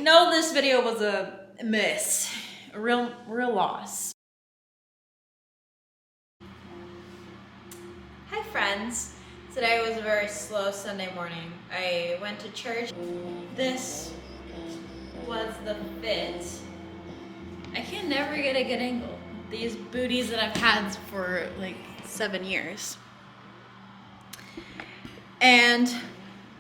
know this video was a miss, a real loss. Hi friends. Today was a very slow Sunday morning. I went to church. This was the fit. I can never get a good angle. These booties that I've had for like 7 years. And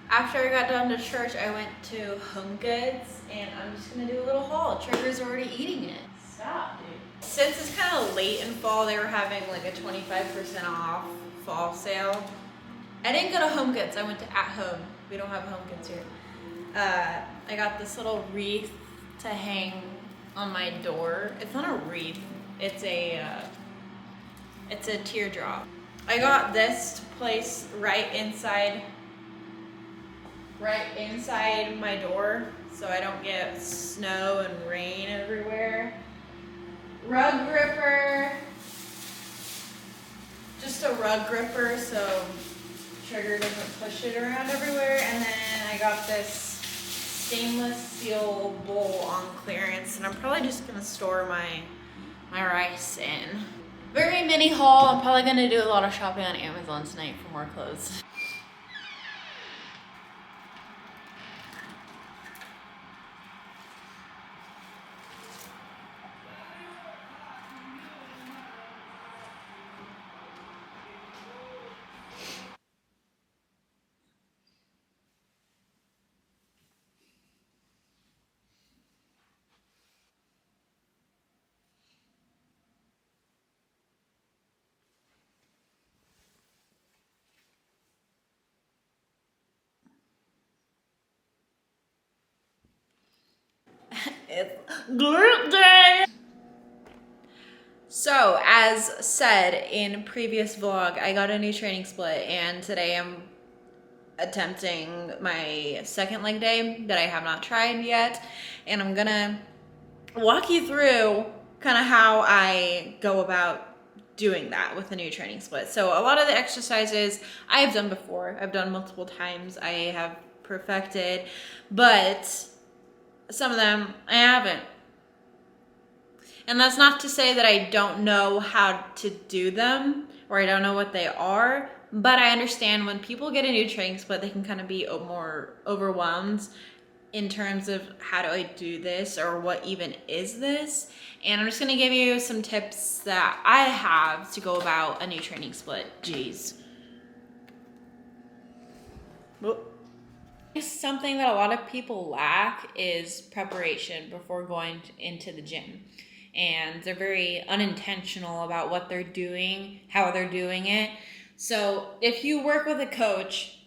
after I got done to church, I went to Home Goods, and I'm just gonna do a little haul. Trigger's already eating it. Stop, dude. Since it's kind of late in fall, they were having like a 25% off fall sale. I didn't go to Home Goods, I went to At Home. We don't have Home Goods here. I got this little wreath to hang on my door. It's not a wreath, it's a teardrop. I got this to place right inside my door so I don't get snow and rain everywhere. Rug gripper, just a rug gripper so Trigger doesn't push it around everywhere. And then I got this stainless steel bowl on clearance, and I'm probably just gonna store my rice in. Very mini haul. I'm probably gonna do a lot of shopping on Amazon tonight for more clothes. It's glute day! So, as said in previous vlog, I got a new training split, and today I'm attempting my second leg day that I have not tried yet, and I'm gonna walk you through kind of how I go about doing that with a new training split. So a lot of the exercises I have done before, I've done multiple times, I have perfected, but some of them I haven't. And that's not to say that I don't know how to do them or I don't know what they are, but I understand when people get a new training split, they can kind of be more overwhelmed in terms of how do I do this or what even is this. And I'm just gonna give you some tips that I have to go about a new training split. Jeez. Whoop. Something that a lot of people lack is preparation before going into the gym. And they're very unintentional about what they're doing, how they're doing it. So if you work with a coach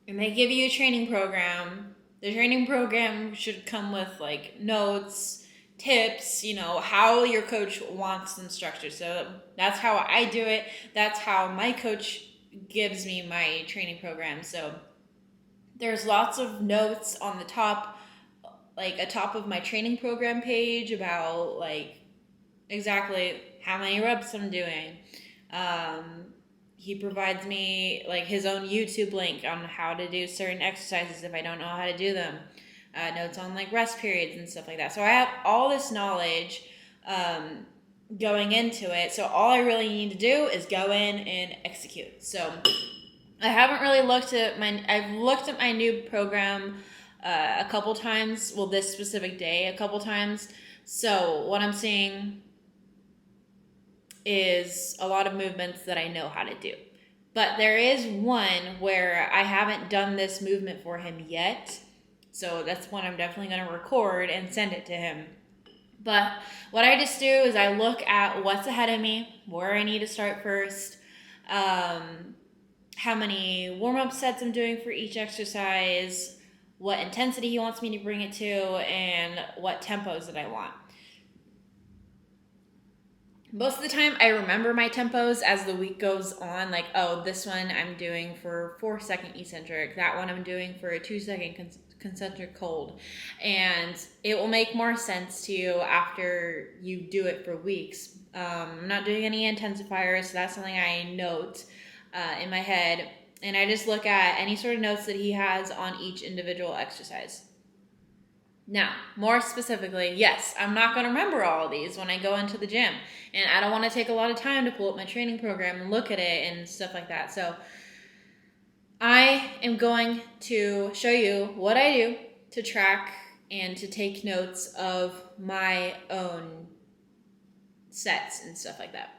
and they give you a training program, the training program should come with like notes, tips, you know, how your coach wants them structured. So that's how I do it. That's how my coach gives me my training program. So there's lots of notes on the top, like a top of my training program page about like exactly how many reps I'm doing. He provides me like his own YouTube link on how to do certain exercises if I don't know how to do them. Notes on like rest periods and stuff like that. So I have all this knowledge going into it. So all I really need to do is go in and execute. So I haven't really I've looked at my new program a couple times. Well, this specific day a couple times. So what I'm seeing is a lot of movements that I know how to do. But there is one where I haven't done this movement for him yet. So that's one I'm definitely going to record and send it to him. But what I just do is I look at what's ahead of me, where I need to start first, how many warm-up sets I'm doing for each exercise, what intensity he wants me to bring it to, and what tempos that I want. Most of the time, I remember my tempos as the week goes on. Like, oh, this one I'm doing for 4-second eccentric. That one I'm doing for a 2-second concentric hold. And it will make more sense to you after you do it for weeks. I'm not doing any intensifiers, so that's something I note in my head, and I just look at any sort of notes that he has on each individual exercise. Now, more specifically, yes, I'm not going to remember all of these when I go into the gym. And I don't want to take a lot of time to pull up my training program and look at it and stuff like that. So I am going to show you what I do to track and to take notes of my own sets and stuff like that.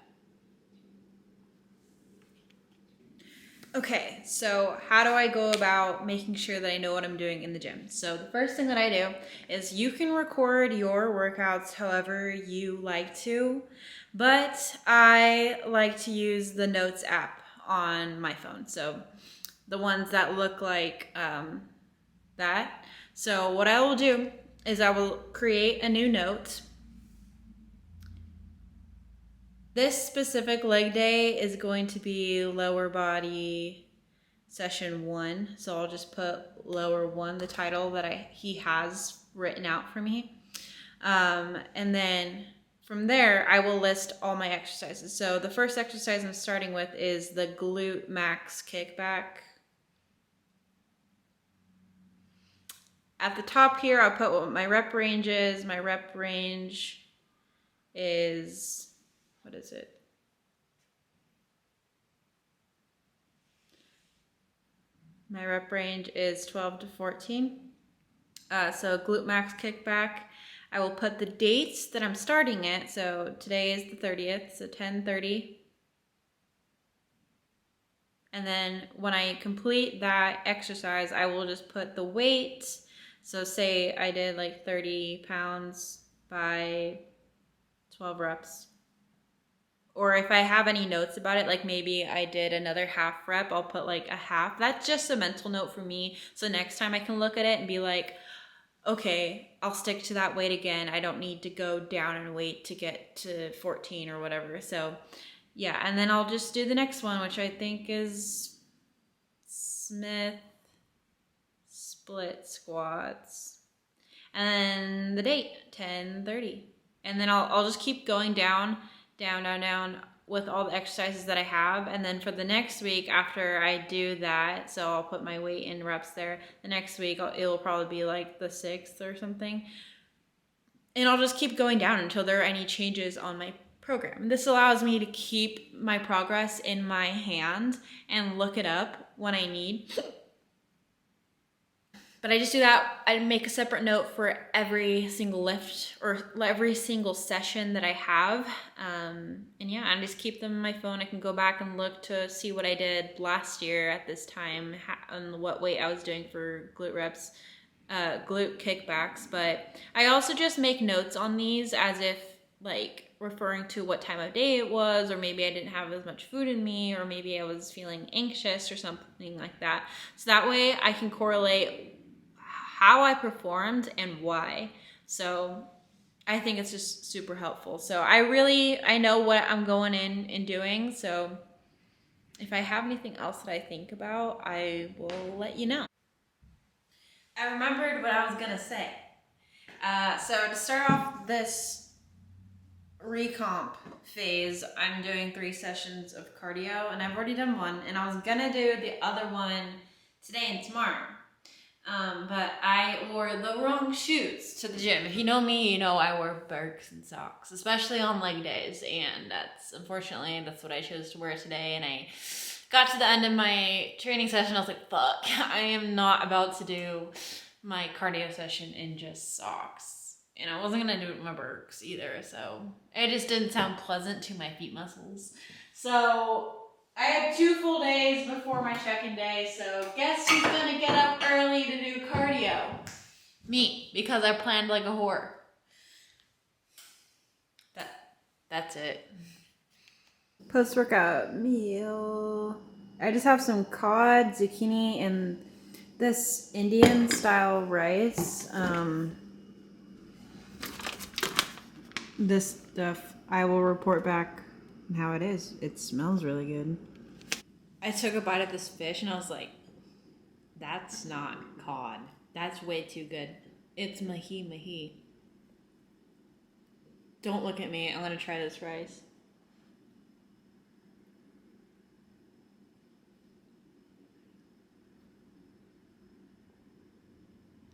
Okay, so how do I go about making sure that I know what I'm doing in the gym? So the first thing that I do is you can record your workouts however you like to, but I like to use the Notes app on my phone. So the ones that look like that. So what I will do is I will create a new note. This specific leg day is going to be lower body session 1. So I'll just put lower 1, the title that he has written out for me. And then from there, I will list all my exercises. So the first exercise I'm starting with is the glute max kickback. At the top here, I'll put what my rep range is. My rep range is, what is it? My rep range is 12 to 14. So glute max kickback. I will put the dates that I'm starting at. So today is the 30th, so 10:30. And then when I complete that exercise, I will just put the weight. So say I did like 30 pounds by 12 reps. Or if I have any notes about it, like maybe I did another half rep, I'll put like a half. That's just a mental note for me. So next time I can look at it and be like, okay, I'll stick to that weight again. I don't need to go down in weight to get to 14 or whatever. So yeah, and then I'll just do the next one, which I think is Smith split squats. And then the date, 10:30. And then I'll just keep going down with all the exercises that I have. And then for the next week after I do that, so I'll put my weight in reps there. The next week it'll probably be like the 6th or something. And I'll just keep going down until there are any changes on my program. This allows me to keep my progress in my hand and look it up when I need. But I just do that. I make a separate note for every single lift or every single session that I have. And yeah, I just keep them on my phone. I can go back and look to see what I did last year at this time and what weight I was doing for glute reps, glute kickbacks. But I also just make notes on these as if like referring to what time of day it was, or maybe I didn't have as much food in me, or maybe I was feeling anxious or something like that. So that way I can correlate how I performed and why. So I think it's just super helpful. So I know what I'm going in and doing. So if I have anything else that I think about, I will let you know. I remembered what I was gonna say. So to start off this recomp phase, I'm doing 3 sessions of cardio, and I've already done one, and I was gonna do the other one today and tomorrow. But I wore the wrong shoes to the gym. If you know me, you know I wear Birks and socks, especially on leg days. And unfortunately, that's what I chose to wear today. And I got to the end of my training session. I was like, fuck, I am not about to do my cardio session in just socks. And I wasn't going to do it with my Birks either. So it just didn't sound pleasant to my feet muscles. So I have 2 full days before my check-in day, so guess who's gonna get up early to do cardio? Me, because I planned like a whore. That's it. Post-workout meal. I just have some cod, zucchini, and this Indian style rice. This stuff, I will report back how it is. It smells really good. I took a bite of this fish and I was like, that's not cod. That's way too good. It's mahi. Don't look at me. I'm going to try this rice.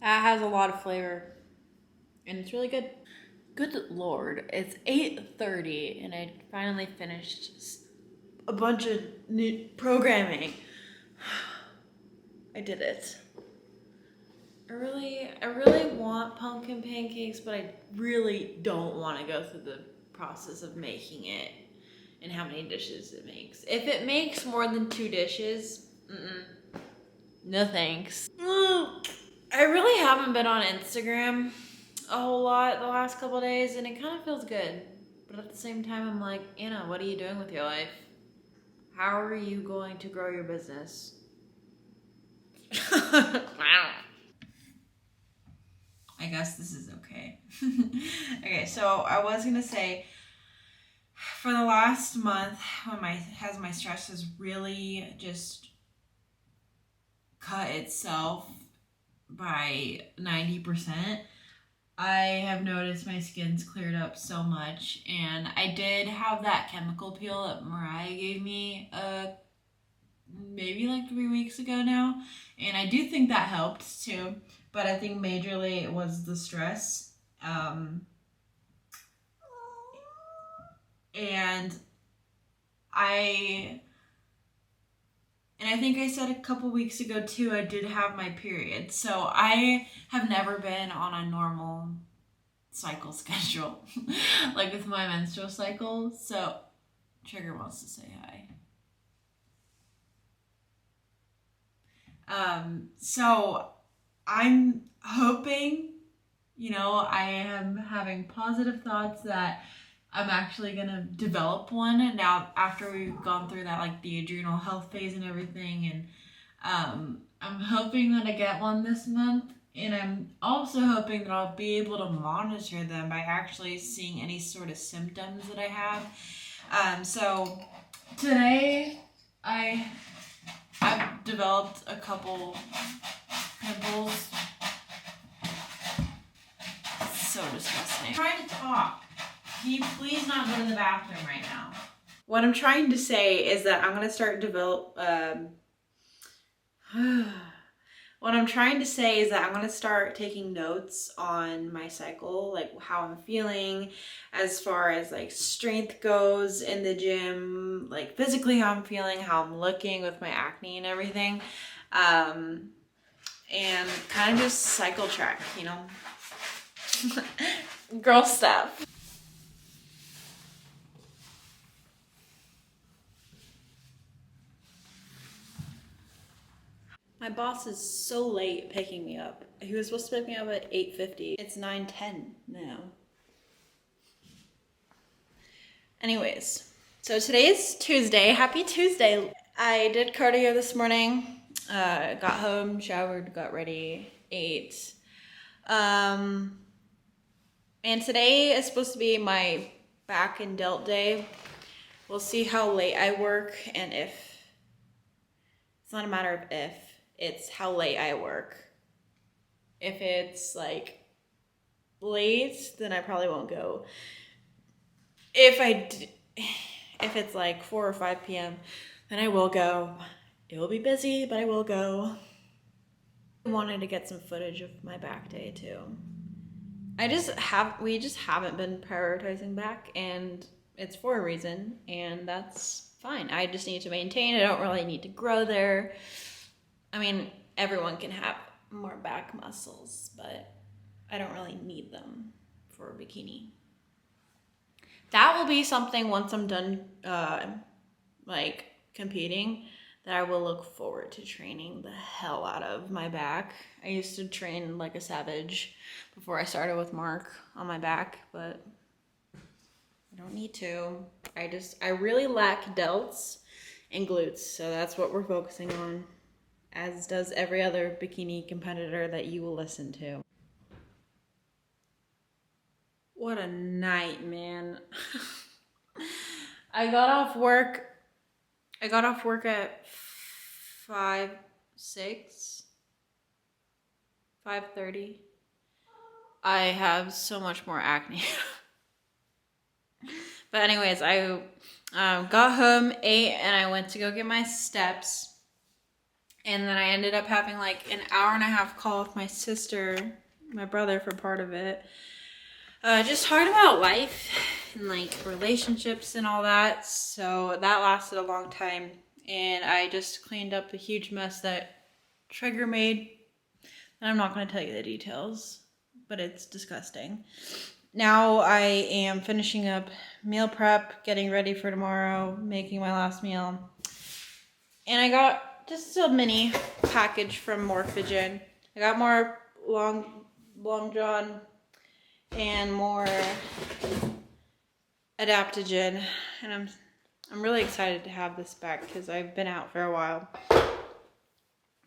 That has a lot of flavor. and it's really good. Good Lord, it's 8:30 and I finally finished a bunch of new programming. I did it. I really want pumpkin pancakes, but I really don't want to go through the process of making it and how many dishes it makes. If it makes more than 2 dishes, no thanks. I really haven't been on Instagram a whole lot the last couple days, and it kind of feels good. But at the same time, I'm like, Anna, what are you doing with your life? How are you going to grow your business? Wow. I guess this is okay. Okay, so I was gonna say, for the last month, when my stress has really just cut itself by 90%, I have noticed my skin's cleared up so much, and I did have that chemical peel that Mariah gave me maybe like 3 weeks ago now, and I do think that helped too, but I think majorly it was the stress. And I think I said a couple weeks ago too, I did have my period. So I have never been on a normal cycle schedule, like with my menstrual cycle. So Trigger wants to say hi. So I'm hoping, I am having positive thoughts that I'm actually gonna develop one now after we've gone through that, like the adrenal health phase and everything. And I'm hoping that I get one this month. And I'm also hoping that I'll be able to monitor them by actually seeing any sort of symptoms that I have. So today I've developed a couple pimples. It's so disgusting. I'm trying to talk. Can you please not go to the bathroom right now? What I'm trying to say is that I'm going to start taking notes on my cycle, like how I'm feeling as far as like strength goes in the gym, like physically how I'm feeling, how I'm looking with my acne and everything. And kind of just cycle track, girl stuff. My boss is so late picking me up. He was supposed to pick me up at 8:50. It's 9:10 now. Anyways, so today's Tuesday. Happy Tuesday. I did cardio this morning. Got home, showered, got ready, ate. And today is supposed to be my back and delt day. We'll see how late I work, and if it's not a matter of if, it's how late I work. If it's like late, then I probably won't go. If it's like 4 or 5 p.m., then I will go. It will be busy, but I will go. I wanted to get some footage of my back day too. We just haven't been prioritizing back, and it's for a reason, and that's fine. I just need to maintain. I don't really need to grow there. I mean, everyone can have more back muscles, but I don't really need them for a bikini. That will be something once I'm done, competing, that I will look forward to training the hell out of my back. I used to train like a savage before I started with Mark on my back, but I don't need to. I really lack delts and glutes, so that's what we're focusing on, as does every other bikini competitor that you will listen to. What a night, man. I got off work at 5:30. I have so much more acne. But anyways, I got home, ate, and I went to go get my steps. And then I ended up having like an hour and a half call with my sister my brother for part of it. Just talking about life and like relationships and all that. So that lasted a long time, and I just cleaned up a huge mess that Trigger made. And I'm not going to tell you the details, but it's disgusting. Now I am finishing up meal prep, getting ready for tomorrow, making my last meal. And I got just a mini package from Morphogen. I got more Long John and more adaptogen, and I'm really excited to have this back because I've been out for a while.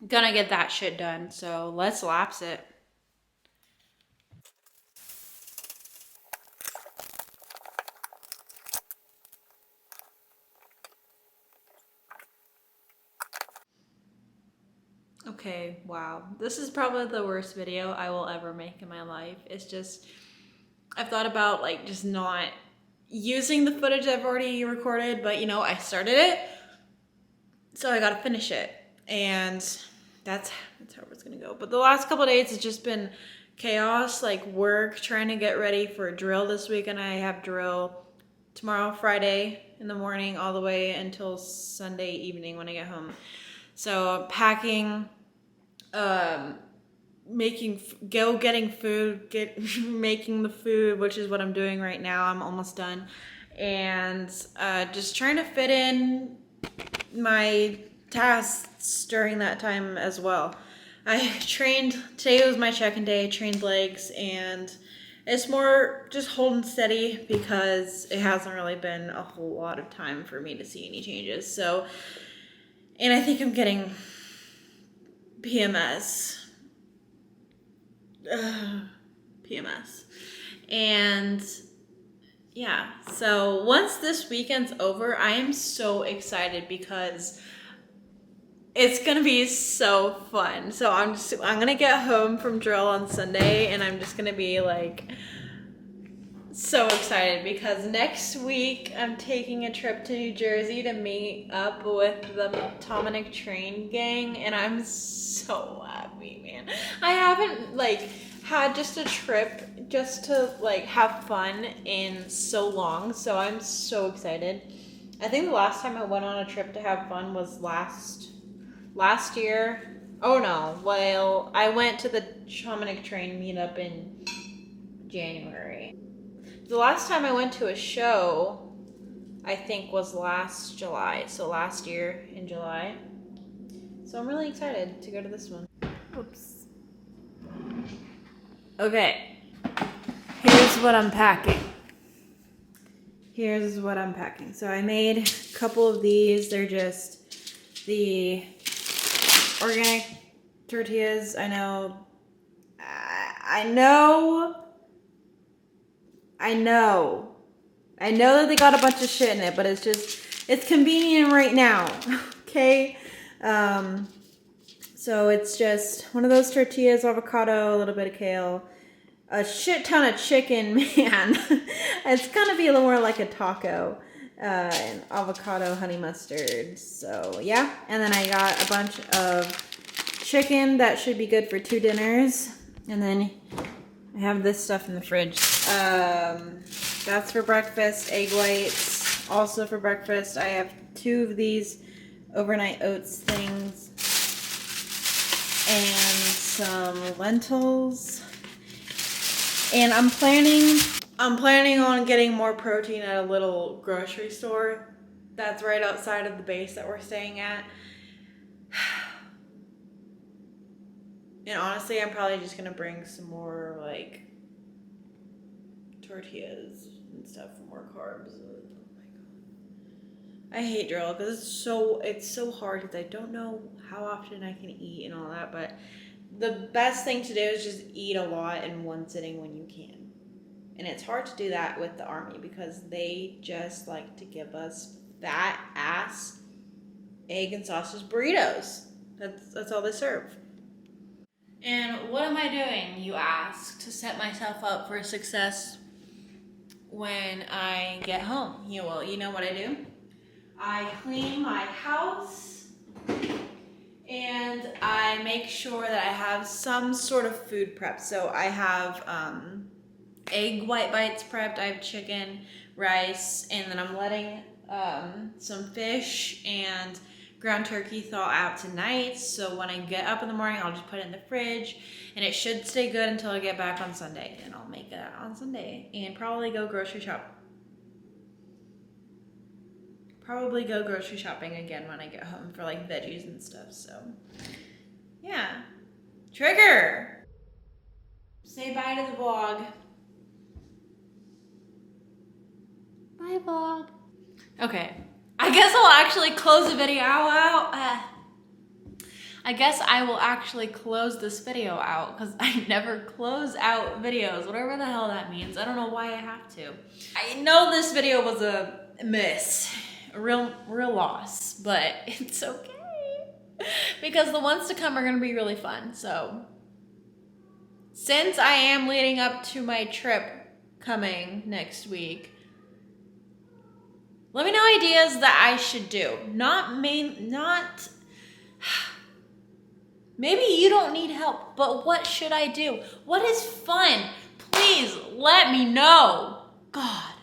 Gonna get that shit done, so let's lapse it. Okay, wow. This is probably the worst video I will ever make in my life. It's just, I've thought about like just not using the footage I've already recorded, but you know, I started it, so I gotta finish it. And that's how it's gonna go. But the last couple of days, it's just been chaos, like work, trying to get ready for a drill this week, and I have drill tomorrow, Friday in the morning, all the way until Sunday evening when I get home. So packing, getting food, making the food, which is what I'm doing right now. I'm almost done, and just trying to fit in my tasks during that time as well. I trained, today was my check-in day, I trained legs, and it's more just holding steady because it hasn't really been a whole lot of time for me to see any changes. So, and I think I'm getting PMS. PMS. And yeah, so once this weekend's over, I am so excited because it's gonna be so fun. So I'm gonna get home from drill on Sunday, and I'm just gonna be like so excited because next week I'm taking a trip to New Jersey to meet up with the Dominic Train gang, and I'm so happy, man. I haven't like had just a trip just to like have fun in so long, so I'm so excited. I think the last time I went on a trip to have fun was last year. Oh no, well, I went to the Dominic Train meetup in January. The last time I went to a show, I think, was last July. So last year in July. So I'm really excited to go to this one. Oops. Okay. Here's what I'm packing. So I made a couple of these. They're just the organic tortillas. I know that they got a bunch of shit in it, but it's convenient right now, okay? So it's just one of those tortillas, avocado, a little bit of kale, a shit ton of chicken, man. It's gonna be a little more like a taco, and avocado, honey mustard, so yeah. And then I got a bunch of chicken that should be good for 2 dinners, and then I have this stuff in the fridge. That's for breakfast. Egg whites, also for breakfast. I have 2 of these overnight oats things, and some lentils. And I'm planning on getting more protein at a little grocery store that's right outside of the base that we're staying at. And honestly, I'm probably just gonna bring some more like tortillas and stuff for more carbs. Oh my god, I hate drill because it's so hard because I don't know how often I can eat and all that. But the best thing to do is just eat a lot in one sitting when you can. And it's hard to do that with the Army because they just like to give us fat ass egg and sausage burritos. That's all they serve. And what am I doing, you ask, to set myself up for success when I get home? You know what I do? I clean my house, And I make sure that I have some sort of food prep. So I have egg white bites prepped, I have chicken, rice, and then I'm letting some fish and ground turkey thaw out tonight. So when I get up in the morning, I'll just put it in the fridge, and it should stay good until I get back on Sunday. And I'll make that on Sunday and probably go grocery shop. Probably go grocery shopping again when I get home for like veggies and stuff. So yeah. Trigger! Say bye to the vlog. Bye vlog. Okay. I guess I'll actually close the video out. I guess I will actually close this video out because I never close out videos, whatever the hell that means. I don't know why I have to. I know this video was a miss. A real loss, but it's okay because the ones to come are gonna be really fun. So since I am leading up to my trip coming next week, let me know ideas that I should do. Maybe you don't need help, but what should I do? What is fun? Please let me know. God.